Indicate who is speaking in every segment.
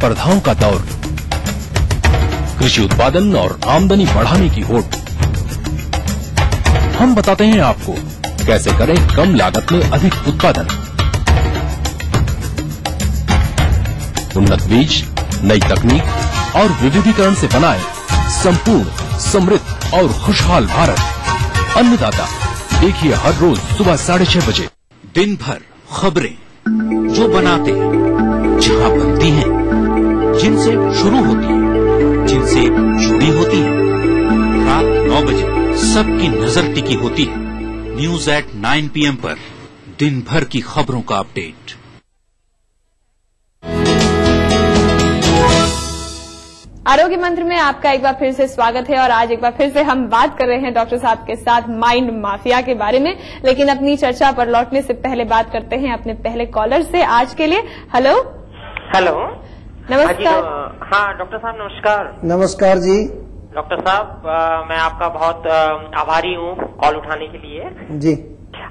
Speaker 1: प्रतिस्पर्धाओं का दौर, कृषि उत्पादन और आमदनी बढ़ाने की होड़। हम बताते हैं आपको कैसे करें कम लागत में अधिक उत्पादन। उन्नत बीज, नई तकनीक और विविधीकरण से बनाए संपूर्ण, समृद्ध और खुशहाल भारत। अन्नदाता देखिए हर रोज सुबह 6:30 बजे।
Speaker 2: दिन भर खबरें जो बनाते हैं, जहां बनती हैं, जिनसे शुरू होती है, जिनसे जुड़ी होती है। रात 9 बजे सबकी नजर टिकी होती है न्यूज एट 9 PM पर। दिन भर की खबरों का अपडेट।
Speaker 3: आरोग्य मंत्र में आपका एक बार फिर से स्वागत है और आज एक बार फिर से हम बात कर रहे हैं डॉक्टर साहब के साथ माइंड माफिया के बारे में। लेकिन अपनी चर्चा पर लौटने से पहले बात करते हैं अपने पहले कॉलर से आज के लिए। हेलो
Speaker 4: हेलो,
Speaker 3: नमस्कार।
Speaker 4: हाँ डॉक्टर साहब नमस्कार।
Speaker 5: नमस्कार जी।
Speaker 4: डॉक्टर साहब मैं आपका बहुत आभारी हूँ कॉल उठाने के लिए
Speaker 5: जी।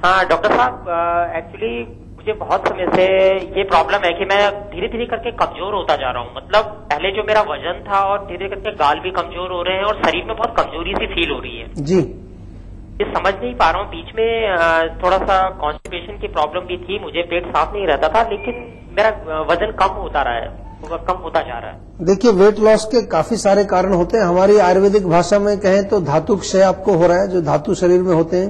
Speaker 4: हाँ डॉक्टर साहब, एक्चुअली मुझे बहुत समय से ये प्रॉब्लम है कि मैं धीरे धीरे करके कमजोर होता जा रहा हूँ। मतलब पहले जो मेरा वजन था और धीरे धीरे करके गाल भी कमजोर हो रहे हैं और शरीर में बहुत कमजोरी सी फील हो रही है
Speaker 5: जी।
Speaker 4: ये समझ नहीं पा रहा हूँ। बीच में थोड़ा सा कॉन्स्टिपेशन की प्रॉब्लम भी थी, मुझे पेट साफ नहीं रहता था, लेकिन मेरा वजन कम होता रहा है, कम होता जा रहा है।
Speaker 5: देखिए, वेट लॉस के काफी सारे कारण होते हैं। हमारी आयुर्वेदिक भाषा में कहें तो धातु क्षय आपको हो रहा है। जो धातु शरीर में होते हैं,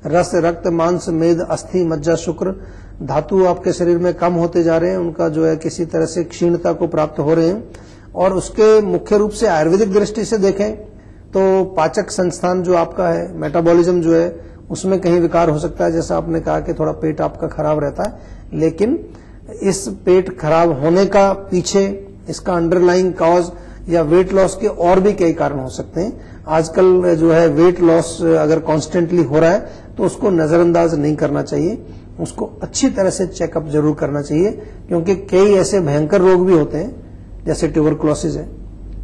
Speaker 5: रस, रक्त, मांस, मेद, अस्थि, मज्जा, शुक्र, धातु आपके शरीर में कम होते जा रहे हैं। उनका जो है किसी तरह से क्षीणता को प्राप्त हो रहे हैं। और उसके मुख्य रूप से आयुर्वेदिक दृष्टि से देखें तो पाचक संस्थान जो आपका है, मेटाबॉलिज्म जो है, उसमें कहीं विकार हो सकता है। जैसा आपने कहा कि थोड़ा पेट आपका खराब रहता है, लेकिन इस पेट खराब होने का पीछे इसका अंडरलाइंग कॉज या वेट लॉस के और भी कई कारण हो सकते हैं। आजकल जो है वेट लॉस अगर कॉन्स्टेंटली हो रहा है तो उसको नजरअंदाज नहीं करना चाहिए, उसको अच्छी तरह से चेकअप जरूर करना चाहिए। क्योंकि कई ऐसे भयंकर रोग भी होते हैं, जैसे ट्यूबरकुलोसिस है,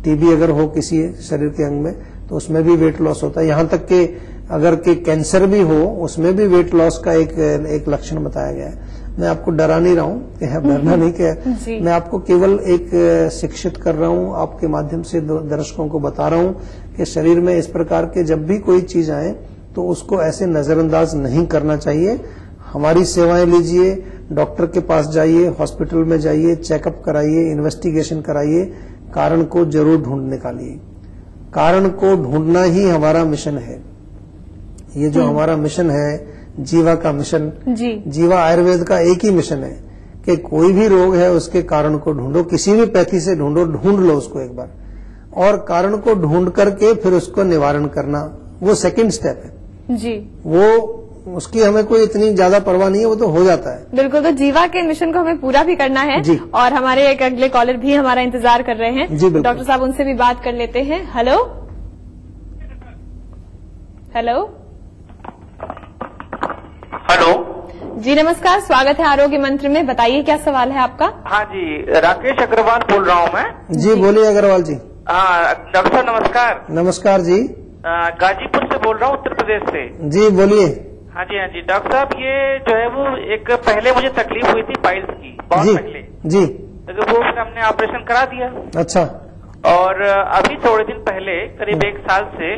Speaker 5: टीबी अगर हो किसी शरीर के अंग में तो उसमें भी वेट लॉस होता है। यहां तक कि अगर के कैंसर भी हो उसमें भी वेट लॉस का एक लक्षण बताया गया है। मैं आपको डरा नहीं रहा हूं कि डरना नहीं कि मैं आपको केवल एक शिक्षित कर रहा हूं, आपके माध्यम से दर्शकों को बता रहा हूं कि शरीर में इस प्रकार के जब भी कोई चीज आए तो उसको ऐसे नजरअंदाज नहीं करना चाहिए। हमारी सेवाएं लीजिए, डॉक्टर के पास जाइए, हॉस्पिटल में जाइए, चेकअप कराइए, इन्वेस्टिगेशन कराइए, कारण को जरूर ढूंढ निकालिए। कारण को ढूंढना ही हमारा मिशन है। ये जो हमारा मिशन है, जीवा का मिशन, जीवा आयुर्वेद का एक ही मिशन है कि कोई भी रोग है उसके कारण को ढूंढो, किसी भी पैथी से ढूंढो, ढूंढ लो उसको एक बार, और कारण को ढूंढ करके फिर उसको निवारण करना, वो सेकंड स्टेप है जी। वो उसकी हमें कोई इतनी ज्यादा परवाह नहीं है, वो तो हो जाता है।
Speaker 3: बिल्कुल, तो जीवा के मिशन को हमें पूरा भी करना है जी। और हमारे एक अगले कॉलर भी हमारा इंतजार कर रहे हैं जी। डॉक्टर साहब, उनसे भी बात कर लेते हैं। हेलो हेलो
Speaker 6: हेलो
Speaker 3: जी, नमस्कार, स्वागत है आरोग्य मंत्र में। बताइए क्या सवाल है आपका।
Speaker 6: हाँ जी, राकेश अग्रवाल बोल रहा हूँ मैं
Speaker 5: जी। बोलिए अग्रवाल जी।
Speaker 6: हाँ डॉक्टर साहब नमस्कार।
Speaker 5: नमस्कार जी।
Speaker 6: गाजीपुर से बोल रहा हूँ, उत्तर प्रदेश से
Speaker 5: जी। बोलिए।
Speaker 6: हाँ जी डॉक्टर साहब, ये जो है वो एक पहले मुझे तकलीफ हुई थी पाइल्स की, बहुत पहले जी। तो वो फिर हमने ऑपरेशन करा दिया। अच्छा। और अभी थोड़े दिन पहले करीब 1 साल से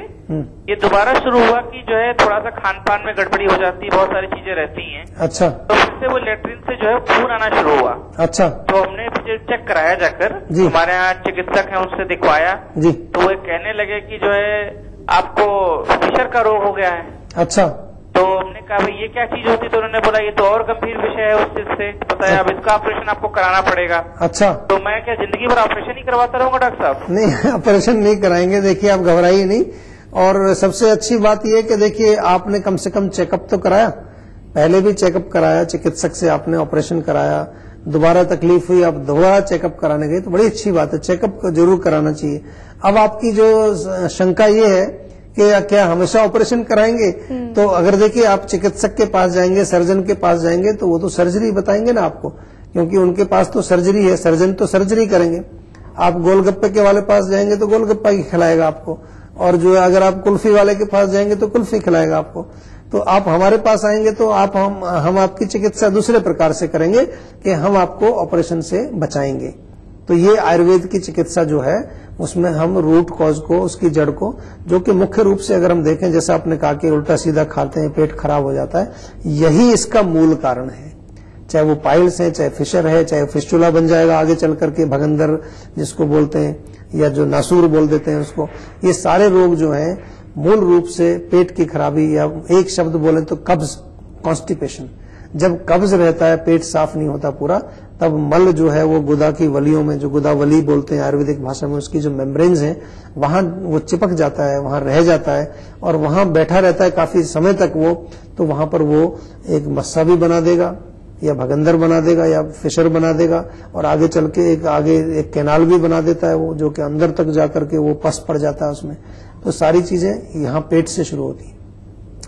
Speaker 6: ये दोबारा शुरू हुआ कि जो है थोड़ा सा खान पान में गड़बड़ी हो जाती है, बहुत सारी चीजें रहती हैं। अच्छा। तो फिर से वो लेटरिन से जो है खून आना शुरू हुआ। अच्छा। तो हमने फिर चेक कराया जाकर, हमारे यहाँ चिकित्सक हैं उनसे दिखवाया जी। तो वो कहने लगे कि जो है आपको फिशर का रोग हो गया है। अच्छा। तो हमने कहा भाई ये क्या चीज होती, तो उन्होंने बोला ये तो और गंभीर विषय है उस चीज से, बताया अब इसका ऑपरेशन आपको कराना पड़ेगा। अच्छा। तो मैं क्या जिंदगी भर ऑपरेशन ही करवाता रहूंगा डॉक्टर साहब? नहीं, ऑपरेशन नहीं कराएंगे। देखिए, आप घबराइए नहीं। और सबसे अच्छी बात यह कि देखिए, आपने कम से कम चेकअप तो कराया, पहले भी चेकअप कराया, चिकित्सक से आपने ऑपरेशन कराया, दोबारा तकलीफ हुई, आप दोबारा चेकअप कराने गए, तो बड़ी अच्छी बात है, चेकअप जरूर कराना चाहिए। अब आपकी जो शंका ये है कि क्या हमेशा ऑपरेशन कराएंगे, तो अगर देखिए आप चिकित्सक के पास जाएंगे, सर्जन के पास जाएंगे, तो वो तो सर्जरी बताएंगे ना आपको, क्योंकि उनके पास तो सर्जरी है, सर्जन तो सर्जरी करेंगे। आप गोलगप्पे के वाले पास जाएंगे तो गोलगप्पा ही खिलाएगा आपको, और जो अगर आप कुल्फी वाले के पास जाएंगे तो कुल्फी खिलाएगा आपको। तो आप हमारे पास आएंगे तो हम आपकी चिकित्सा दूसरे प्रकार से करेंगे कि हम आपको ऑपरेशन से बचाएंगे।
Speaker 5: तो ये आयुर्वेद की चिकित्सा जो है उसमें हम रूट कॉज को, उसकी जड़ को, जो कि मुख्य रूप से अगर हम देखें, जैसा आपने कहा कि उल्टा सीधा खाते हैं पेट खराब हो जाता है, यही इसका मूल कारण है। चाहे वो पाइल्स है, चाहे फिशर है, चाहे फिस्टुला बन जाएगा आगे चल करके, भगंदर जिसको बोलते हैं, या जो नासूर बोल देते हैं उसको, ये सारे रोग जो हैं मूल रूप से पेट की खराबी, या एक शब्द बोले तो कब्ज, कॉन्स्टिपेशन। जब कब्ज रहता है, पेट साफ नहीं होता पूरा, तब मल जो है वो गुदा की वलियों में, जो गुदावली बोलते हैं आयुर्वेदिक भाषा में, उसकी जो मेम्ब्रेन्स हैं वहां वो चिपक जाता है, वहां रह जाता है और वहां बैठा रहता है काफी समय तक वो, तो वहां पर वो एक मस्सा भी बना देगा या भगंदर बना देगा या फिशर बना देगा, और आगे चल के एक कैनाल भी बना देता है वो, जो कि अंदर तक जाकर के वो पस पड़ जाता है उसमें। तो सारी चीजें यहाँ पेट से शुरू होती है।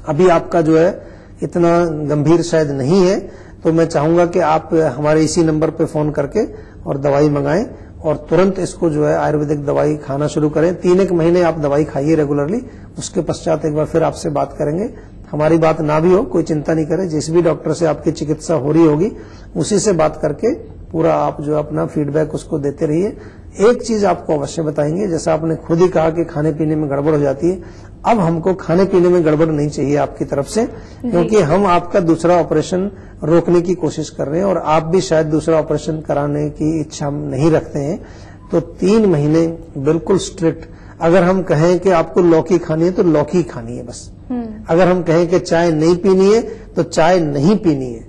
Speaker 5: अभी आपका जो है इतना गंभीर शायद नहीं है, तो मैं चाहूंगा कि आप हमारे इसी नंबर पे फोन करके और दवाई मंगाएं और तुरंत इसको जो है आयुर्वेदिक दवाई खाना शुरू करें। 3-1 महीने आप दवाई खाइए रेगुलरली, उसके पश्चात एक बार फिर आपसे बात करेंगे। हमारी बात ना भी हो, कोई चिंता नहीं करें, जिस भी डॉक्टर से आपकी चिकित्सा हो रही होगी उसी से बात करके पूरा आप जो अपना फीडबैक उसको देते रहिए। एक चीज आपको अवश्य बताएंगे, जैसा आपने खुद ही कहा कि खाने पीने में गड़बड़ हो जाती है, अब हमको खाने पीने में गड़बड़ नहीं चाहिए आपकी तरफ से, क्योंकि हम आपका दूसरा ऑपरेशन रोकने की कोशिश कर रहे हैं और आप भी शायद दूसरा ऑपरेशन कराने की इच्छा नहीं रखते हैं। तो 3 महीने बिल्कुल स्ट्रिक्ट, अगर हम कहें कि आपको लौकी खानी है तो लौकी खानी है बस, अगर हम कहें कि चाय नहीं पीनी है तो चाय नहीं पीनी है।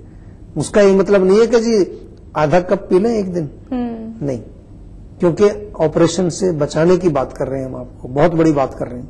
Speaker 5: उसका ये मतलब नहीं है कि जी आधा कप पी लें एक दिन, नहीं, क्योंकि ऑपरेशन से बचाने की बात कर रहे हैं हम, आपको बहुत बड़ी बात कर रहे हैं।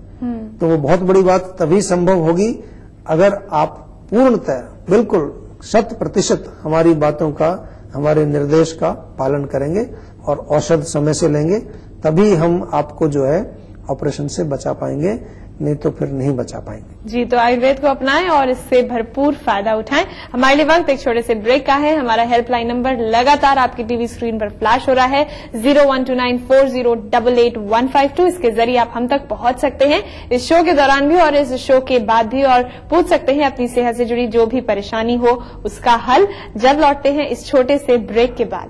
Speaker 5: तो वो बहुत बड़ी बात तभी संभव होगी अगर आप पूर्णतः बिल्कुल 100% हमारी बातों का, हमारे निर्देश का पालन करेंगे और औषध समय से लेंगे, तभी हम आपको जो है ऑपरेशन से बचा पाएंगे, नहीं तो फिर नहीं बचा पाएंगे।
Speaker 3: जी, तो आयुर्वेद को अपनाएं और इससे भरपूर फायदा उठाएं। हमारे लिए वक्त एक छोटे से ब्रेक का है। हमारा हेल्पलाइन नंबर लगातार आपकी टीवी स्क्रीन पर फ्लैश हो रहा है, 012940885152। इसके जरिए आप हम तक पहुंच सकते हैं, इस शो के दौरान भी और इस शो के बाद भी, और पूछ सकते हैं अपनी सेहत से जुड़ी जो भी परेशानी हो उसका हल। जब लौटते हैं इस छोटे से ब्रेक के बाद।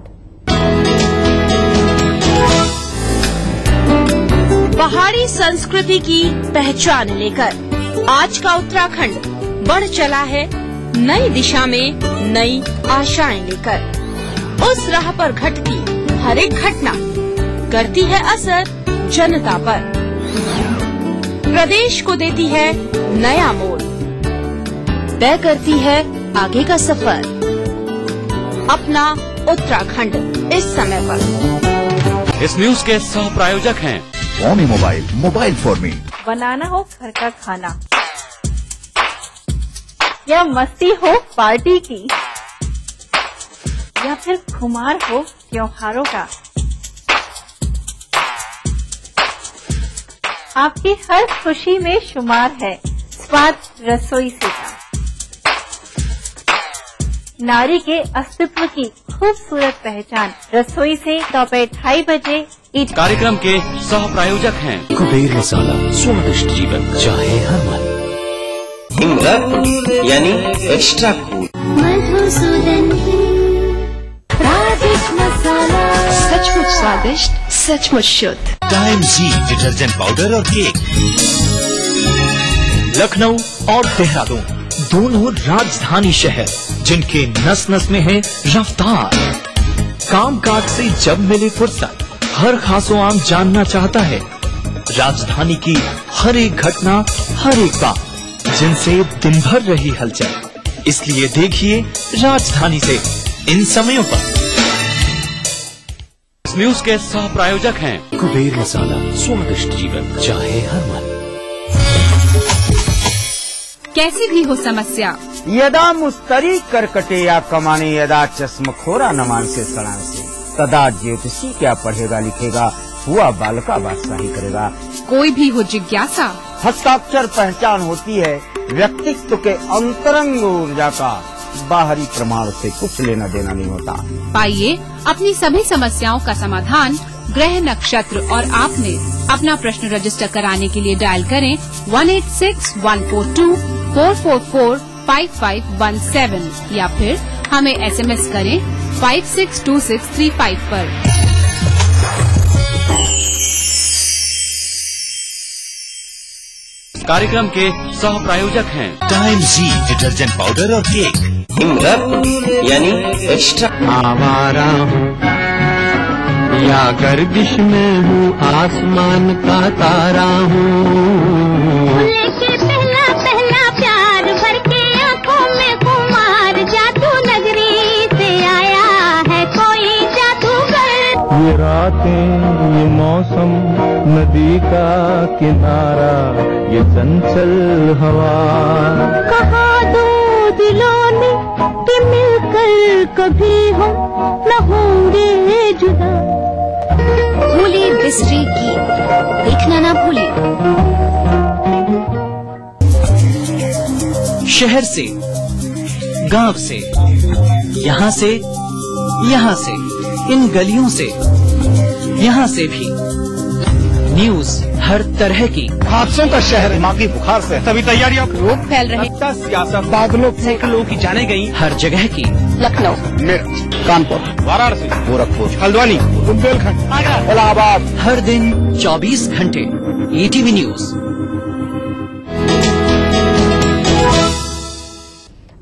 Speaker 7: पहाड़ी संस्कृति की पहचान लेकर आज का उत्तराखंड बढ़ चला है नई दिशा में नई आशाएं लेकर। उस राह पर घटती हर एक घटना करती है असर जनता पर, प्रदेश को देती है नया मोड़, तय करती है आगे का सफर। अपना उत्तराखंड इस समय पर।
Speaker 2: इस न्यूज के सह प्रायोजक हैं
Speaker 8: ओमी मोबाइल, मोबाइल फॉर मी।
Speaker 9: बनाना हो घर का खाना या मस्ती हो पार्टी की, या फिर खुमार हो त्योहारों का, आपकी हर खुशी में शुमार है स्वाद रसोई से का। नारी के अस्तित्व की खूबसूरत पहचान रसोई से दोपहर 2:30 बजे।
Speaker 2: कार्यक्रम के सह प्रायोजक हैं
Speaker 1: कुबेर मसाला, स्वादिष्ट जीवन चाहे हर मन।
Speaker 10: यानी एक्स्ट्रा कूल।
Speaker 7: सचमुच स्वादिष्ट, सचमुच शुद्ध।
Speaker 8: टाइम जी डिटर्जेंट पाउडर और केक।
Speaker 11: लखनऊ और देहरादून दोनों राजधानी शहर, जिनके नस नस में है रफ्तार। काम काज से जब मिले फुर्सत, हर खासो आम जानना चाहता है राजधानी की हर एक घटना, हर एक बात, जिनसे दिन भर रही हलचल। इसलिए देखिए राजधानी से इन समयों पर।
Speaker 2: इस न्यूज के सह प्रायोजक हैं
Speaker 1: कुबेर मसाला, स्वादिष्ट जीवन चाहे हर मन।
Speaker 7: कैसी भी हो समस्या,
Speaker 10: यदा मुस्तरी करकटे या कमाने, यदा चश्मखोरा नमान से सड़ा से, तदा ज्योतिषी क्या पढ़ेगा लिखेगा, हुआ बालका बादशाही करेगा।
Speaker 7: कोई भी हो जिज्ञासा,
Speaker 10: हस्ताक्षर पहचान होती है व्यक्तित्व के अंतरंग ऊर्जा का, बाहरी प्रमाण से कुछ लेना देना नहीं होता।
Speaker 7: पाइए अपनी सभी समस्याओं का समाधान, ग्रह नक्षत्र और आपने अपना प्रश्न रजिस्टर कराने के लिए डायल करें 186142445517 या फिर हमें SMS करें 562635 पर।
Speaker 2: कार्यक्रम के सह प्रायोजक हैं
Speaker 8: टाइम जी डिटर्जेंट पाउडर और केक।
Speaker 12: यानी एक्स्ट्रा।
Speaker 13: आवारा हूँ या गर्दिश में हूँ, आसमान का तारा हूँ।
Speaker 14: लेके पहला पहला प्यार भर के आंखों में कुमार, जादू नगरी से आया है कोई जादूगर।
Speaker 13: ये रातें, ये मौसम, नदी का किनारा, ये चंचल हवा।
Speaker 14: कहा दो दिलों ने कि मिलकर कभी हम न होंगे जुदा।
Speaker 7: भूले बिसरे की देखना ना भूले।
Speaker 11: शहर से, गांव से, यहाँ से, इन गलियों से, यहाँ से भी न्यूज हर तरह की।
Speaker 10: हादसों का शहर, दिमागी बुखार से सभी तैयारियों,
Speaker 7: रोग फैल रहे,
Speaker 10: सियासत, बादलों,
Speaker 11: सैकड़ों लोगों की जाने गई हर जगह की।
Speaker 7: लखनऊ,
Speaker 10: मेरठ, कानपुर, वाराणसी, गोरखपुर, हल्द्वानी, बुंदेलखंड, इलाहाबाद।
Speaker 11: हर दिन 24 घंटे ETV न्यूज।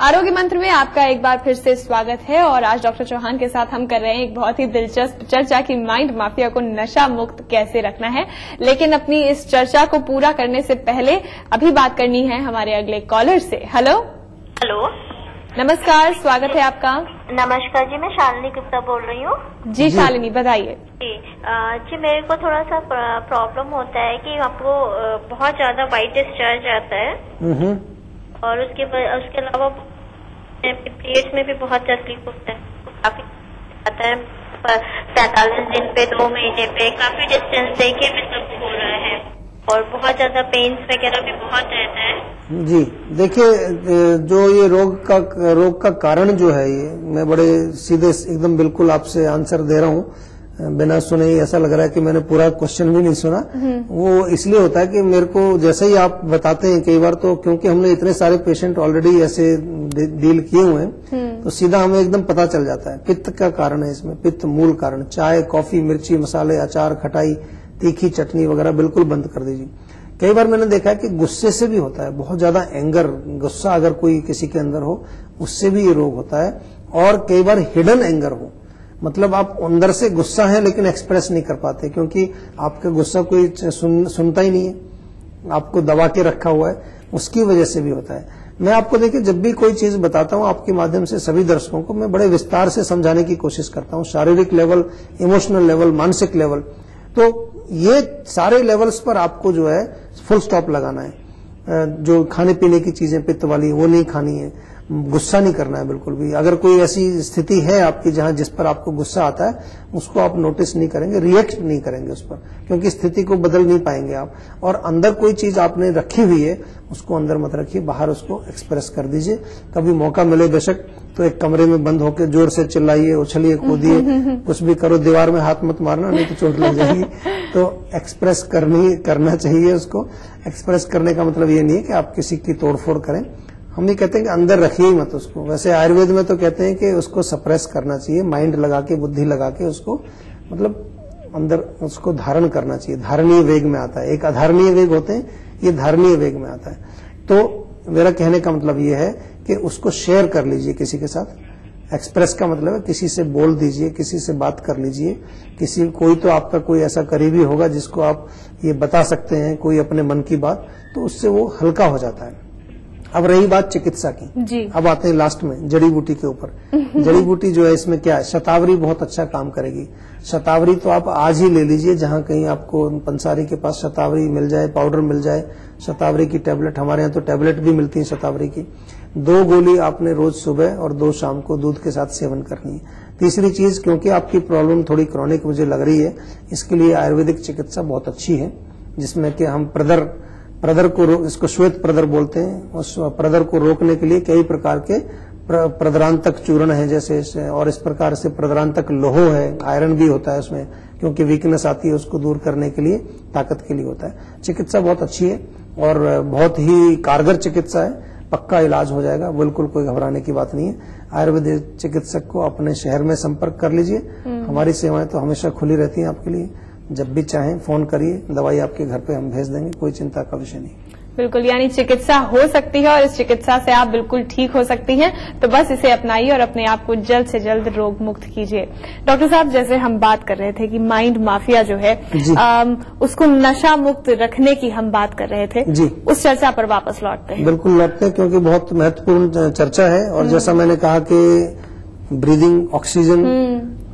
Speaker 3: आरोग्य मंत्र में आपका एक बार फिर से स्वागत है और आज डॉक्टर चौहान के साथ हम कर रहे हैं एक बहुत ही दिलचस्प चर्चा की माइंड माफिया को नशा मुक्त कैसे रखना है। लेकिन अपनी इस चर्चा को पूरा करने से पहले अभी बात करनी है हमारे अगले कॉलर से। हेलो नमस्कार, स्वागत है आपका।
Speaker 15: नमस्कार जी, मैं शालिनी गुप्ता बोल रही हूँ।
Speaker 3: जी शालिनी, बताइए।
Speaker 15: जी मेरे को थोड़ा सा प्रॉब्लम होता है कि आपको बहुत ज्यादा वाइट डिस्चार्ज आता है और उसके अलावा पीरियड्स में भी बहुत तकलीफ होता है, काफी आता है 45 दिन पे, 2 महीने पे, काफी डिस्टेंस देके मतलब हो रहा है और बहुत ज्यादा पेन्स वगैरह भी बहुत रहता है।
Speaker 5: जी देखिए, जो ये रोग का कारण जो है, ये मैं बड़े सीधे एकदम बिल्कुल आपसे आंसर दे रहा हूँ बिना सुने ही। ऐसा लग रहा है कि मैंने पूरा क्वेश्चन भी नहीं सुना। वो इसलिए होता है कि मेरे को जैसे ही आप बताते हैं कई बार, तो क्योंकि हमने इतने सारे पेशेंट ऑलरेडी ऐसे डील किए हुए हैं, तो सीधा हमें एकदम पता चल जाता है पित्त का कारण है इसमें। पित्त मूल कारण, चाय, कॉफी, मिर्ची, मसाले, अचार, खटाई, तीखी चटनी वगैरह बिल्कुल बंद कर दीजिए। कई बार मैंने देखा है कि गुस्से से भी होता है, बहुत ज्यादा एंगर, गुस्सा अगर कोई किसी के अंदर हो, उससे भी ये रोग होता है। और कई बार हिडन एंगर हो, मतलब आप अंदर से गुस्सा है लेकिन एक्सप्रेस नहीं कर पाते क्योंकि आपका गुस्सा कोई सुनता ही नहीं है, आपको दबा के रखा हुआ है, उसकी वजह से भी होता है। मैं आपको देखिए, जब भी कोई चीज बताता हूं आपके माध्यम से सभी दर्शकों को मैं बड़े विस्तार से समझाने की कोशिश करता हूं, शारीरिक लेवल, इमोशनल लेवल, मानसिक लेवल। तो ये सारे लेवल्स पर आपको जो है फुल स्टॉप लगाना है। जो खाने पीने की चीजें पित्त वाली वो नहीं खानी है, गुस्सा नहीं करना है बिल्कुल भी। अगर कोई ऐसी स्थिति है आपकी जहां जिस पर आपको गुस्सा आता है, उसको आप नोटिस नहीं करेंगे, रिएक्ट नहीं करेंगे उस पर, क्योंकि स्थिति को बदल नहीं पाएंगे आप। और अंदर कोई चीज आपने रखी हुई है, उसको अंदर मत रखिए, बाहर उसको एक्सप्रेस कर दीजिए। कभी मौका मिले बेशक तो एक कमरे में बंद होकर जोर से चिल्लाइए, उछलिए, कूदिए, कुछ भी करो, दीवार में हाथ मत मारना नहीं तो चोट लग जाएगी। तो एक्सप्रेस करना चाहिए उसको। एक्सप्रेस करने का मतलब ये नहीं है कि आप किसी की तोड़फोड़ करें, हम नहीं कहते हैं कि अंदर रखिए ही मत उसको। वैसे आयुर्वेद में तो कहते हैं कि उसको सप्रेस करना चाहिए, माइंड लगा के, बुद्धि लगा के उसको, मतलब अंदर उसको धारण करना चाहिए। धारणीय वेग में आता है, एक अधारणीय वेग होते हैं, ये धारणीय वेग में आता है। तो मेरा कहने का मतलब ये है कि उसको शेयर कर लीजिए किसी के साथ। एक्सप्रेस का मतलब है किसी से बोल दीजिए, किसी से बात कर लीजिए, कोई तो आपका कोई ऐसा करीबी होगा जिसको आप ये बता सकते हैं कोई अपने मन की बात, तो उससे वो हल्का हो जाता है। अब रही बात चिकित्सा की जी। अब आते हैं लास्ट में जड़ी बूटी के ऊपर। जड़ी बूटी जो है इसमें क्या है, शतावरी बहुत अच्छा काम करेगी। शतावरी तो आप आज ही ले लीजिए, जहां कहीं आपको पंसारी के पास शतावरी मिल जाए, पाउडर मिल जाए, शतावरी की टेबलेट, हमारे यहाँ तो टेबलेट भी मिलती है शतावरी की। 2 गोली आपने रोज सुबह और 2 शाम को दूध के साथ सेवन करनी है। तीसरी चीज, क्योंकि आपकी प्रॉब्लम थोड़ी क्रॉनिक मुझे लग रही है, इसके लिए आयुर्वेदिक चिकित्सा बहुत अच्छी है, जिसमें कि हम प्रदर को इसको श्वेत प्रदर बोलते हैं। उस प्रदर को रोकने के लिए कई प्रकार के प्रदरांतक चूर्ण है जैसे, और इस प्रकार से प्रदरांतक लोहो है, आयरन भी होता है उसमें, क्योंकि वीकनेस आती है उसको दूर करने के लिए, ताकत के लिए होता है। चिकित्सा बहुत अच्छी है और बहुत ही कारगर चिकित्सा है, पक्का इलाज हो जाएगा, बिल्कुल कोई घबराने की बात नहीं है। आयुर्वेदिक चिकित्सक को अपने शहर में संपर्क कर लीजिए। हमारी सेवाएं तो हमेशा खुली रहती हैं आपके लिए, जब भी चाहें फोन करिए, दवाई आपके घर पे हम भेज देंगे, कोई चिंता का विषय नहीं।
Speaker 3: बिल्कुल, यानी चिकित्सा हो सकती है और इस चिकित्सा से आप बिल्कुल ठीक हो सकती हैं। तो बस इसे अपनाइए और अपने आप को जल्द से जल्द रोग मुक्त कीजिए। डॉक्टर साहब, जैसे हम बात कर रहे थे कि माइंड माफिया जो है उसको नशा मुक्त रखने की हम बात कर रहे थे जी। उस चर्चा पर वापस लौटते हैं।
Speaker 5: बिल्कुल लौटते हैं, क्योंकि बहुत महत्वपूर्ण चर्चा है। और जैसा मैंने कहा कि ब्रीदिंग, ऑक्सीजन,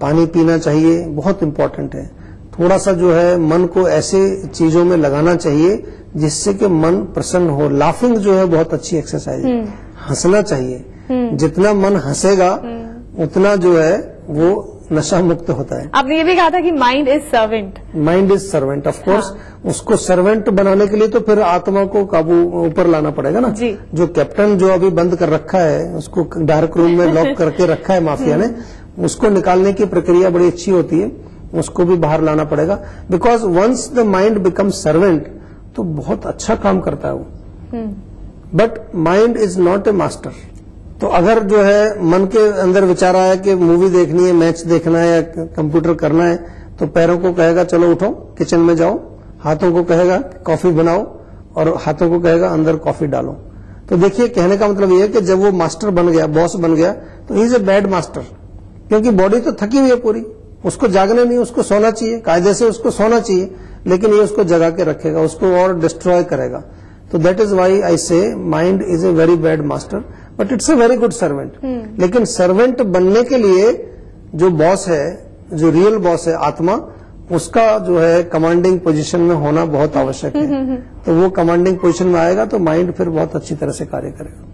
Speaker 5: पानी पीना चाहिए, बहुत इम्पोर्टेंट है। थोड़ा सा जो है मन को ऐसे चीजों में लगाना चाहिए जिससे कि मन प्रसन्न हो। लाफिंग जो है बहुत अच्छी एक्सरसाइज है। हंसना चाहिए। जितना मन हंसेगा उतना जो है वो नशा मुक्त होता है।
Speaker 3: आपने ये भी कहा था कि mind is servant.
Speaker 5: Mind is servant, of course. उसको सर्वेंट बनाने के लिए तो फिर आत्मा को काबू ऊपर लाना पड़ेगा ना जी। जो कैप्टन जो अभी बंद कर रखा है, उसको डार्क रूम में लॉक करके रखा है माफिया ने, उसको निकालने की प्रक्रिया बड़ी अच्छी होती है। उसको भी बाहर लाना पड़ेगा। Because once the mind become servant तो बहुत अच्छा काम करता है वो। But mind is not a master. तो अगर जो है मन के अंदर विचार आया कि मूवी देखनी है, मैच देखना है या कंप्यूटर करना है, तो पैरों को कहेगा चलो उठो, किचन में जाओ, हाथों को कहेगा कॉफी बनाओ और हाथों को कहेगा अंदर कॉफी डालो। तो देखिए, कहने का मतलब ये है कि जब वो मास्टर बन गया, बॉस बन गया, तो he is a bad master. क्योंकि बॉडी तो थकी हुई है पूरी, उसको जागना नहीं, उसको सोना चाहिए, कायदे से उसको सोना चाहिए, लेकिन ये उसको जगा के रखेगा, उसको और डिस्ट्रॉय करेगा। तो दैट इज वाई आई से mind is a very bad master, but it's a very good servant. लेकिन सर्वेंट बनने के लिए जो बॉस है, जो रियल बॉस है आत्मा, उसका जो है कमांडिंग पोजीशन में होना बहुत आवश्यक है। तो वो कमांडिंग पोजीशन में आएगा तो माइंड फिर बहुत अच्छी तरह से कार्य करेगा।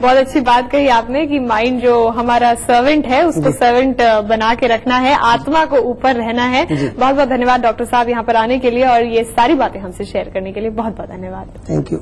Speaker 3: बहुत अच्छी बात कही आपने कि माइंड जो हमारा सर्वेंट है उसको सर्वेंट बना के रखना है, आत्मा को ऊपर रहना है। बहुत बहुत धन्यवाद डॉक्टर साहब यहाँ पर आने के लिए और ये सारी बातें हमसे शेयर करने के लिए। बहुत बहुत धन्यवाद।
Speaker 5: Thank you.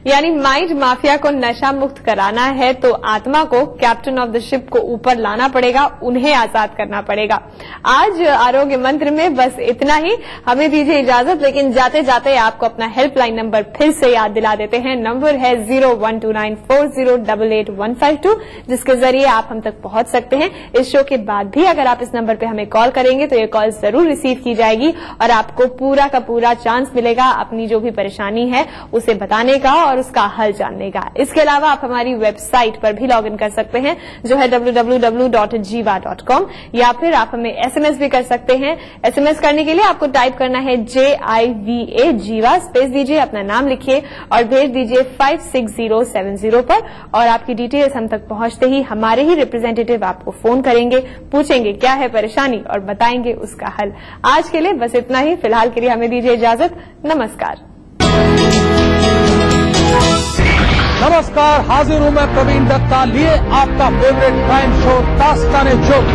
Speaker 3: यानी माइंड माफिया को नशा मुक्त कराना है तो आत्मा को, कैप्टन ऑफ द शिप को ऊपर लाना पड़ेगा, उन्हें आजाद करना पड़ेगा। आज आरोग्य मंत्र में बस इतना ही। हमें दीजिए इजाजत, लेकिन जाते जाते आपको अपना हेल्पलाइन नंबर फिर से याद दिला देते हैं। नंबर है 012940885152, जिसके जरिए आप हम तक पहुंच सकते हैं। इस शो के बाद भी अगर आप इस नंबर पर हमें कॉल करेंगे तो ये कॉल जरूर रिसीव की जाएगी और आपको पूरा का पूरा चांस मिलेगा अपनी जो भी परेशानी है उसे बताने का और उसका हल जानने का। इसके अलावा आप हमारी वेबसाइट पर भी लॉग इन कर सकते हैं जो है www.jiva.com, या फिर आप हमें एसएमएस भी कर सकते हैं। एसएमएस करने के लिए आपको टाइप करना है JIVA जीवा, स्पेस दीजिए, अपना नाम लिखिए और भेज दीजिए 56070 पर। और आपकी डिटेल्स हम तक पहुंचते ही हमारे ही रिप्रेजेंटेटिव आपको फोन करेंगे, पूछेंगे क्या है परेशानी और बताएंगे उसका हल। आज के लिए बस इतना ही। फिलहाल के लिए हमें दीजिए इजाजत। नमस्कार।
Speaker 1: नमस्कार, हाजिर हूं मैं प्रवीण दत्ता, लिए आपका फेवरेट क्राइम शो दास्तान-ए-जुर्म।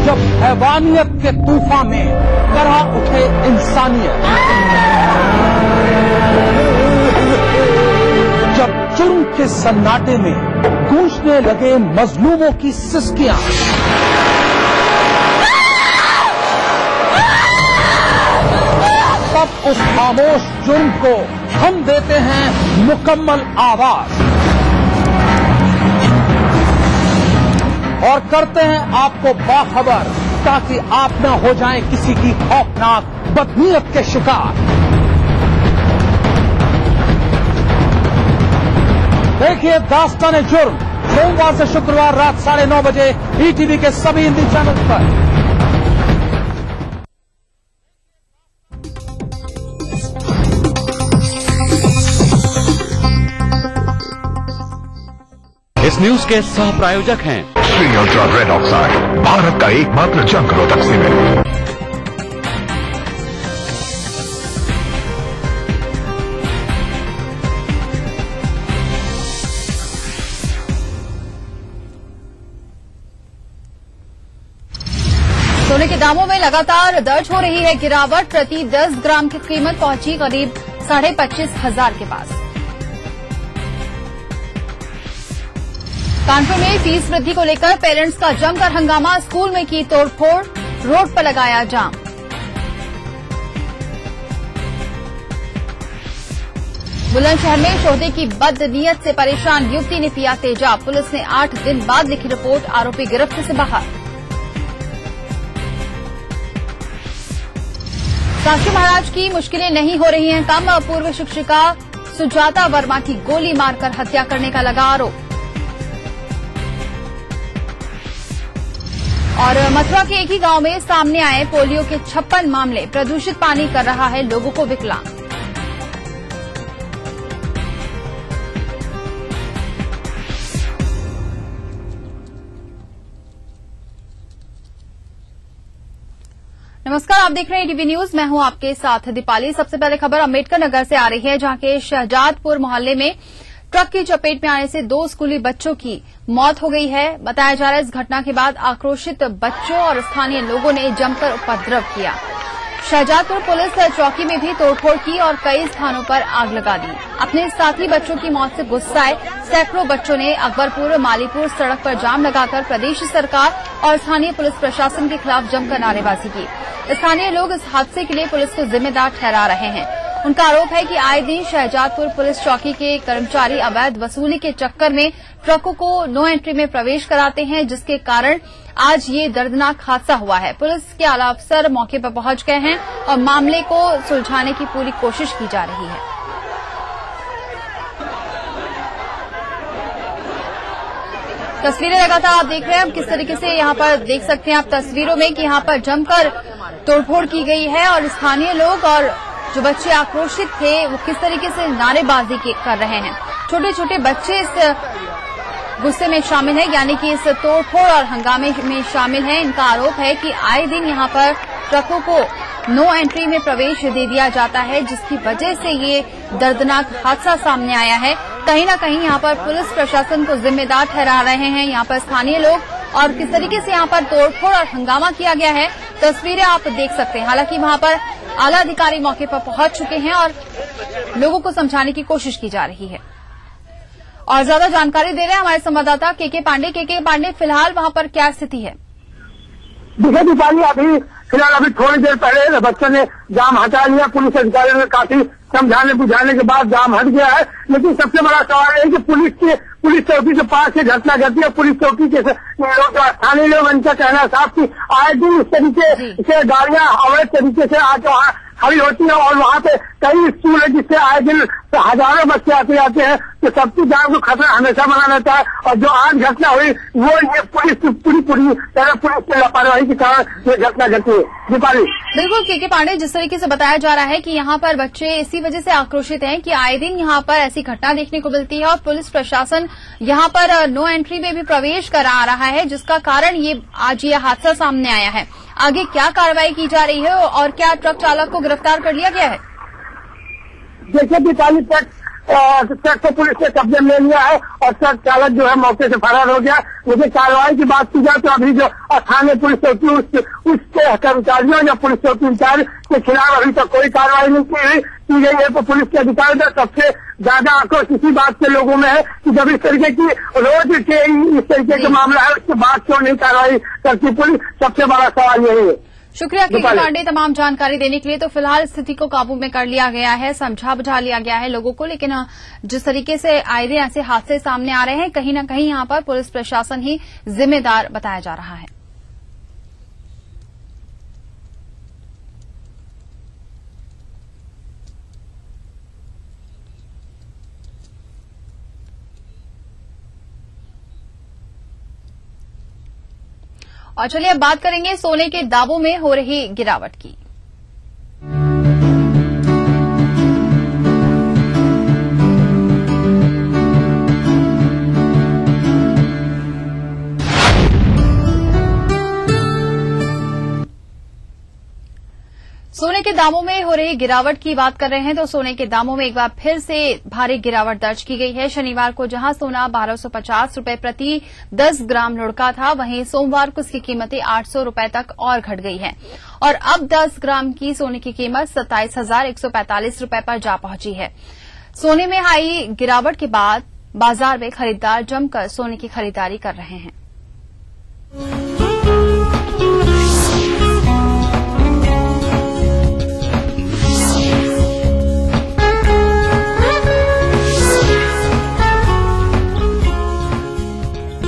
Speaker 1: जब हैवानियत के तूफान में करहा उठे इंसानियत, जब जुर्म के सन्नाटे में गूंजने लगे मजलूमों की सिसकियां, तब उस खामोश जुर्म को हम देते हैं मुकम्मल आवाज और करते हैं आपको बाखबर, ताकि आप न हो जाएं किसी की खौफनाक बदनीयत के शिकार। देखिए दास्तान-ए-जुर्म सोमवार से शुक्रवार रात 9:30 बजे ईटीवी के सभी हिंदी चैनल पर।
Speaker 2: इस न्यूज के सह प्रायोजक हैं
Speaker 16: Shri ultra red oxide, Bharat का एकमात्र जंग रोधक सीमेंट।
Speaker 17: सोने के दामों में लगातार दर्ज हो रही है गिरावट। प्रति 10 ग्राम की कीमत पहुंची करीब 25,500 के पास। कानपुर में फीस वृद्धि को लेकर पेरेंट्स का जमकर हंगामा, स्कूल में की तोड़फोड़, रोड पर लगाया जाम। बुलंदशहर में शोहदे की बदनीयत से परेशान युवती ने पिया तेजाब, पुलिस ने 8 दिन बाद लिखी रिपोर्ट, आरोपी गिरफ्त से बाहर। शास्त्री महाराज की मुश्किलें नहीं हो रही हैं कम, पूर्व शिक्षिका सुजाता वर्मा की गोली मारकर हत्या करने का लगा आरोप। और मथुरा के एक ही गांव में सामने आए पोलियो के 56 मामले। प्रदूषित पानी कर रहा है लोगों को विकलांग। नमस्कार, आप देख रहे हैं टीवी न्यूज। मैं हूं आपके साथ दीपाली। सबसे पहले खबर अम्बेडकर नगर से आ रही है, जहां के शहजादपुर मोहल्ले में ट्रक की चपेट में आने से 2 स्कूली बच्चों की मौत हो गई है। बताया जा रहा है इस घटना के बाद आक्रोशित बच्चों और स्थानीय लोगों ने जमकर उपद्रव किया। शहजादपुर पुलिस चौकी में भी तोड़फोड़ की और कई स्थानों पर आग लगा दी। अपने साथी बच्चों की मौत से गुस्साए सैकड़ों बच्चों ने अकबरपुर मालीपुर सड़क पर जाम लगाकर प्रदेश सरकार और स्थानीय पुलिस प्रशासन के खिलाफ जमकर नारेबाजी की। स्थानीय लोग इस हादसे के लिए पुलिस को जिम्मेदार ठहरा रहे हैं। उनका आरोप है कि आए दिन शहजादपुर पुलिस चौकी के कर्मचारी अवैध वसूली के चक्कर में ट्रकों को नो एंट्री में प्रवेश कराते हैं, जिसके कारण आज ये दर्दनाक हादसा हुआ है। पुलिस के आला अफसर मौके पर पहुंच गए हैं और मामले को सुलझाने की पूरी कोशिश की जा रही है। तस्वीरें लगातार आप देख रहे हैं, किस तरीके से यहाँ पर देख सकते हैं आप तस्वीरों में कि यहाँ पर जमकर तोड़फोड़ की गई है और स्थानीय लोग और जो बच्चे आक्रोशित थे वो किस तरीके से नारेबाजी कर रहे हैं। छोटे छोटे बच्चे इस गुस्से में शामिल हैं, यानी कि इस तोड़फोड़ और हंगामे में शामिल हैं। इनका आरोप है कि आए दिन यहाँ पर ट्रकों को नो एंट्री में प्रवेश दे दिया जाता है, जिसकी वजह से ये दर्दनाक हादसा सामने आया है। कहीं न कहीं यहाँ पर पुलिस प्रशासन को जिम्मेदार ठहरा रहे हैं यहाँ पर स्थानीय लोग, और किस तरीके से यहाँ पर तोड़फोड़ और हंगामा किया गया है तस्वीरें आप देख सकते हैं। हालांकि वहां पर आला अधिकारी मौके पर पहुंच चुके हैं और लोगों को समझाने की कोशिश की जा रही है। और ज्यादा जानकारी दे रहे हैं हमारे संवाददाता के पांडे। के पांडे, फिलहाल वहां पर क्या स्थिति है?
Speaker 18: देखिए दीपाली, फिलहाल अभी थोड़ी देर पहले बच्चों ने जाम हटा लिया। पुलिस अधिकारियों ने काफी समझाने बुझाने के बाद जाम हट गया है। लेकिन सबसे बड़ा सवाल है कि पुलिस चौकी के पास से घटना घटी है। पुलिस चौकी के लोग, स्थानीय लोग, उनका कहना साफ कि आए दिन इस तरीके से गाड़ियां अवैध तरीके से आज वहाँ खड़ी होती है और वहाँ पे कई स्कूल है जिससे आए दिन हजारों बच्चे आते जाते हैं। तो सबकी जान को खतरा हमेशा बना रहता है। और जो आज घटना हुई वो ये पुलिस की लापरवाही के कारण ये घटना घटी है। दीपाली,
Speaker 17: बिल्कुल के पांडे, जिस तरीके से बताया जा रहा है कि यहाँ पर बच्चे इसी वजह से आक्रोशित हैं कि आए दिन यहाँ पर ऐसी घटना देखने को मिलती है और पुलिस प्रशासन यहाँ पर नो एंट्री में भी प्रवेश करा रहा है, जिसका कारण ये आज ये हादसा सामने आया है। आगे क्या कार्रवाई की जा रही है और क्या ट्रक चालक को गिरफ्तार कर लिया गया है?
Speaker 18: देखिए दीपाली, ट्रक को पुलिस ने कब्जे में ले लिया है और ट्रक चालक जो है मौके से फरार हो गया। मुझे कार्रवाई की बात की जाए तो अभी जो स्थानीय पुलिस चौकी उसके कर्मचारियों या पुलिस चौकी इंचार्ज के खिलाफ अभी तक कोई कार्रवाई नहीं की गई है। तो पुलिस के अधिकारी का सबसे ज्यादा आक्रोश इसी बात के लोगों में है कि जब इस तरीके की रोज के इस तरीके का मामला है उसके बाद क्यों नहीं कार्रवाई करती पुलिस, सबसे बड़ा सवाल यही है।
Speaker 17: शुक्रिया के पांडे तमाम जानकारी देने के लिए। तो फिलहाल स्थिति को काबू में कर लिया गया है, समझा बुझा लिया गया है लोगों को, लेकिन जिस तरीके से आए दिन ऐसे हादसे सामने आ रहे हैं, कहीं न कहीं यहाँ पर पुलिस प्रशासन ही जिम्मेदार बताया जा रहा है। और चलिए अब बात करेंगे सोने के दावों में हो रही गिरावट की। सोने के दामों में हो रही गिरावट की बात कर रहे हैं तो सोने के दामों में एक बार फिर से भारी गिरावट दर्ज की गई है। शनिवार को जहां सोना 1250 रुपए प्रति 10 ग्राम लुढ़का था, वहीं सोमवार को इसकी कीमतें 800 रुपए तक और घट गई है और अब 10 ग्राम की सोने की कीमत 27,145 रुपए पर जा पहुंची है। सोने में आई गिरावट के बाद बाजार में खरीदार जमकर सोने की खरीदारी कर रहे हैं।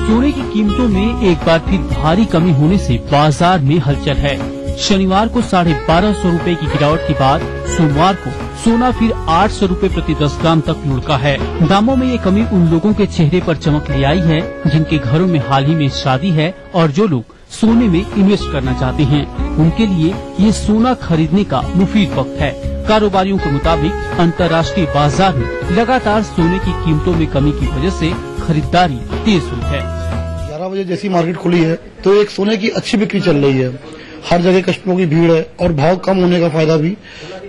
Speaker 19: सोने की कीमतों में एक बार फिर भारी कमी होने से बाजार में हलचल है। शनिवार को 1250 रूपए की गिरावट के बाद सोमवार को सोना फिर 800 रूपए प्रति 10 ग्राम तक लुढ़का है। दामों में ये कमी उन लोगों के चेहरे पर चमक ले आई है जिनके घरों में हाल ही में शादी है और जो लोग सोने में इन्वेस्ट करना चाहते हैं, उनके लिए ये सोना खरीदने का मुफीद वक्त है। कारोबारियों के मुताबिक अंतर्राष्ट्रीय बाजार में लगातार सोने की कीमतों में कमी की वजह से खरीदारी तेज हुई है।
Speaker 20: 11 बजे जैसी मार्केट खुली है तो एक सोने की अच्छी बिक्री चल रही है। हर जगह कस्टमरों की भीड़ है और भाव कम होने का फायदा भी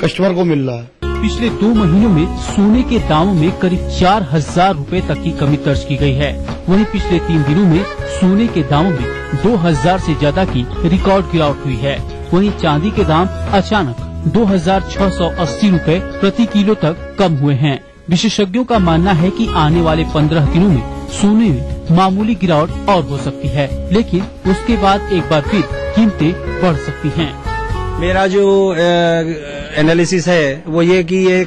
Speaker 20: कस्टमर को मिल रहा है।
Speaker 19: पिछले 2 महीनों में सोने के दामों में करीब 4000 रूपए तक की कमी दर्ज की गई है। वहीं पिछले 3 दिनों में सोने के दामों में 2000 से ज्यादा की रिकॉर्ड गिरावट हुई है। वहीं चांदी के दाम अचानक 2680 रूपए प्रति किलो तक कम हुए हैं। विशेषज्ञों का मानना है कि आने वाले 15 दिनों में सोने में मामूली गिरावट और हो सकती है, लेकिन उसके बाद एक बार फिर कीमतें बढ़ सकती हैं।
Speaker 21: मेरा जो एनालिसिस है वो ये कि ये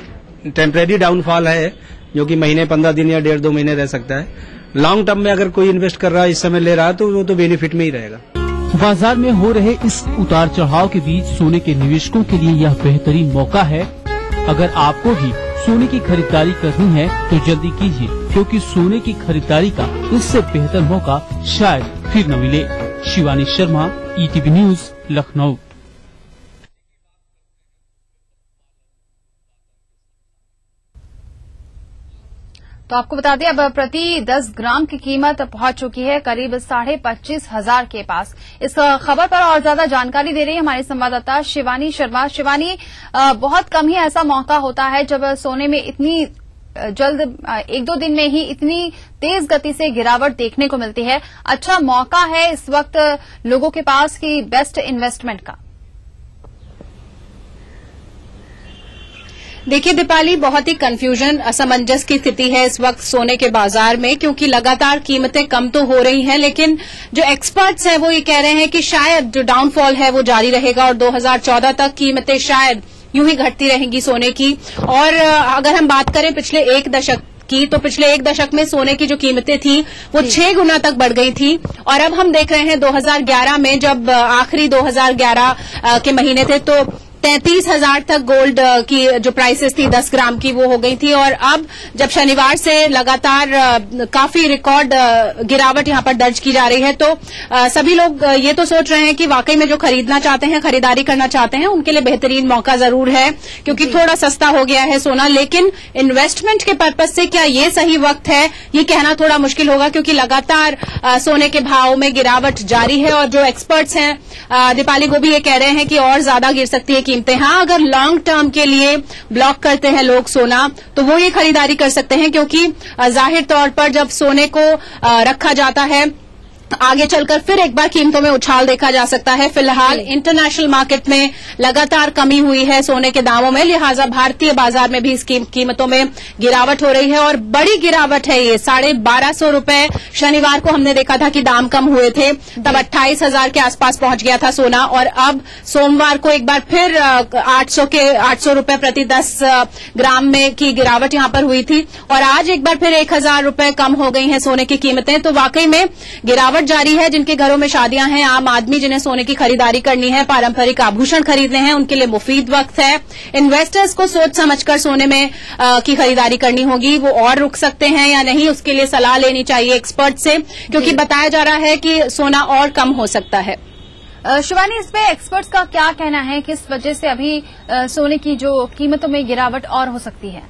Speaker 21: टेम्परेरी डाउनफॉल है जो कि महीने 15 दिन या 1.5-2 महीने रह सकता है। लॉन्ग टर्म में अगर कोई इन्वेस्ट कर रहा है, इस समय ले रहा है, तो वो तो बेनिफिट में ही रहेगा।
Speaker 19: बाजार में हो रहे इस उतार चढ़ाव के बीच सोने के निवेशकों के लिए यह बेहतरीन मौका है। अगर आपको भी सोने की खरीदारी करनी है तो जल्दी कीजिए, क्योंकि सोने की खरीदारी का इससे बेहतर मौका शायद फिर न मिले। Shivani Sharma, ETV news, Lucknow.
Speaker 17: तो आपको बता दें, अब प्रति 10 ग्राम की कीमत पहुंच चुकी है करीब 25,500 के पास। इस खबर पर और ज्यादा जानकारी दे रही है हमारे संवाददाता शिवानी शर्मा। शिवानी, बहुत कम ही ऐसा मौका होता है जब सोने में इतनी जल्द 1-2 दिन में ही इतनी तेज गति से गिरावट देखने को मिलती है। अच्छा मौका है इस वक्त लोगों के पास की बेस्ट इन्वेस्टमेंट का।
Speaker 22: देखिए दीपाली, बहुत ही कंफ्यूजन, असमंजस की स्थिति है इस वक्त सोने के बाजार में, क्योंकि लगातार कीमतें कम तो हो रही हैं, लेकिन जो एक्सपर्ट्स हैं वो ये कह रहे हैं कि शायद जो डाउनफॉल है वो जारी रहेगा और 2014 तक कीमतें शायद यूं ही घटती रहेंगी सोने की। और अगर हम बात करें पिछले 1 दशक की, तो पिछले 1 दशक में सोने की जो कीमतें थी वो 6 गुना तक बढ़ गई थी। और अब हम देख रहे हैं 2011 में, जब आखिरी 2011 के महीने थे, तो 33,000 तक गोल्ड की जो प्राइसेस थी 10 ग्राम की वो हो गई थी। और अब जब शनिवार से लगातार काफी रिकॉर्ड गिरावट यहां पर दर्ज की जा रही है, तो सभी लोग ये तो सोच रहे हैं कि वाकई में जो खरीदना चाहते हैं, खरीदारी करना चाहते हैं, उनके लिए बेहतरीन मौका जरूर है, क्योंकि थोड़ा सस्ता हो गया है सोना। लेकिन इन्वेस्टमेंट के पर्पज से क्या ये सही वक्त है, ये कहना थोड़ा मुश्किल होगा, क्योंकि लगातार सोने के भाव में गिरावट जारी है। और जो एक्सपर्ट्स हैं दीपाली, वो भी ये कह रहे हैं कि और ज्यादा गिर सकती है कीमतें। हाँ, अगर लॉन्ग टर्म के लिए ब्लॉक करते हैं लोग सोना, तो वो ये खरीदारी कर सकते हैं, क्योंकि जाहिर तौर पर जब सोने को रखा जाता है, आगे चलकर फिर एक बार कीमतों में उछाल देखा जा सकता है। फिलहाल इंटरनेशनल मार्केट में लगातार कमी हुई है सोने के दामों में, लिहाजा भारतीय बाजार में भी इस कीमतों में गिरावट हो रही है और बड़ी गिरावट है ये। 1250 रूपये शनिवार को हमने देखा था कि दाम कम हुए थे, तब 28,000 के आसपास पहुंच गया था सोना। और अब सोमवार को एक बार फिर 800 रूपये प्रति 10 ग्राम में की गिरावट यहां पर हुई थी। और आज एक बार फिर 1,000 रूपये कम हो गई हैं सोने की कीमतें। तो वाकई में गिरावट जारी है। जिनके घरों में शादियां हैं, आम आदमी जिन्हें सोने की खरीदारी करनी है, पारंपरिक आभूषण खरीदने हैं, उनके लिए मुफीद वक्त है। इन्वेस्टर्स को सोच समझकर सोने में की खरीदारी करनी होगी। वो और रुक सकते हैं या नहीं, उसके लिए सलाह लेनी चाहिए एक्सपर्ट से, क्योंकि बताया जा रहा है कि सोना और कम हो सकता है।
Speaker 17: शिवानी, इस पे एक्सपर्ट्स का क्या कहना है, किस वजह से अभी सोने की जो कीमतों में गिरावट और हो सकती है?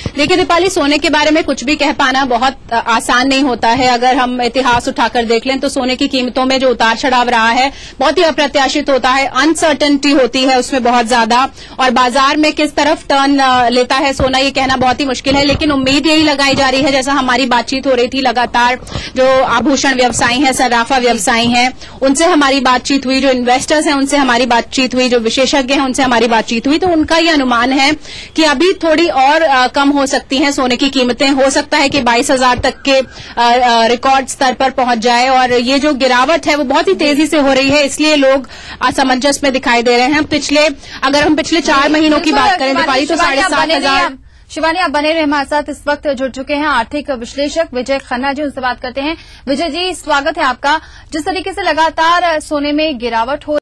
Speaker 22: देखिए दीपाली, सोने के बारे में कुछ भी कह पाना बहुत आसान नहीं होता है। अगर हम इतिहास उठाकर देख लें तो सोने की कीमतों में जो उतार चढ़ाव रहा है बहुत ही अप्रत्याशित होता है, अनसर्टेनिटी होती है उसमें बहुत ज्यादा, और बाजार में किस तरफ टर्न लेता है सोना ये कहना बहुत ही मुश्किल है। लेकिन उम्मीद यही लगाई जा रही है, जैसा हमारी बातचीत हो रही थी लगातार, जो आभूषण व्यवसायी हैं, सर्राफा व्यवसायी हैं, उनसे हमारी बातचीत हुई, जो इन्वेस्टर्स हैं उनसे हमारी बातचीत हुई, जो विशेषज्ञ हैं उनसे हमारी बातचीत हुई, तो उनका ये अनुमान है कि अभी थोड़ी और कम हो सकती हैं सोने की कीमतें। हो सकता है कि 22,000 तक के रिकॉर्ड स्तर पर पहुंच जाए। और ये जो गिरावट है वो बहुत ही तेजी से हो रही है, इसलिए लोग असमंजस में दिखाई दे रहे हैं। अगर हम पिछले 4 महीनों की बात करें दीपाली, तो 7,500
Speaker 17: शिवानी, आप बने रहे हमारे साथ। इस वक्त जुड़ चुके हैं आर्थिक विश्लेषक विजय खन्ना जी, उनसे बात करते हैं। विजय जी, स्वागत है आपका। जिस तरीके से लगातार सोने में गिरावट हो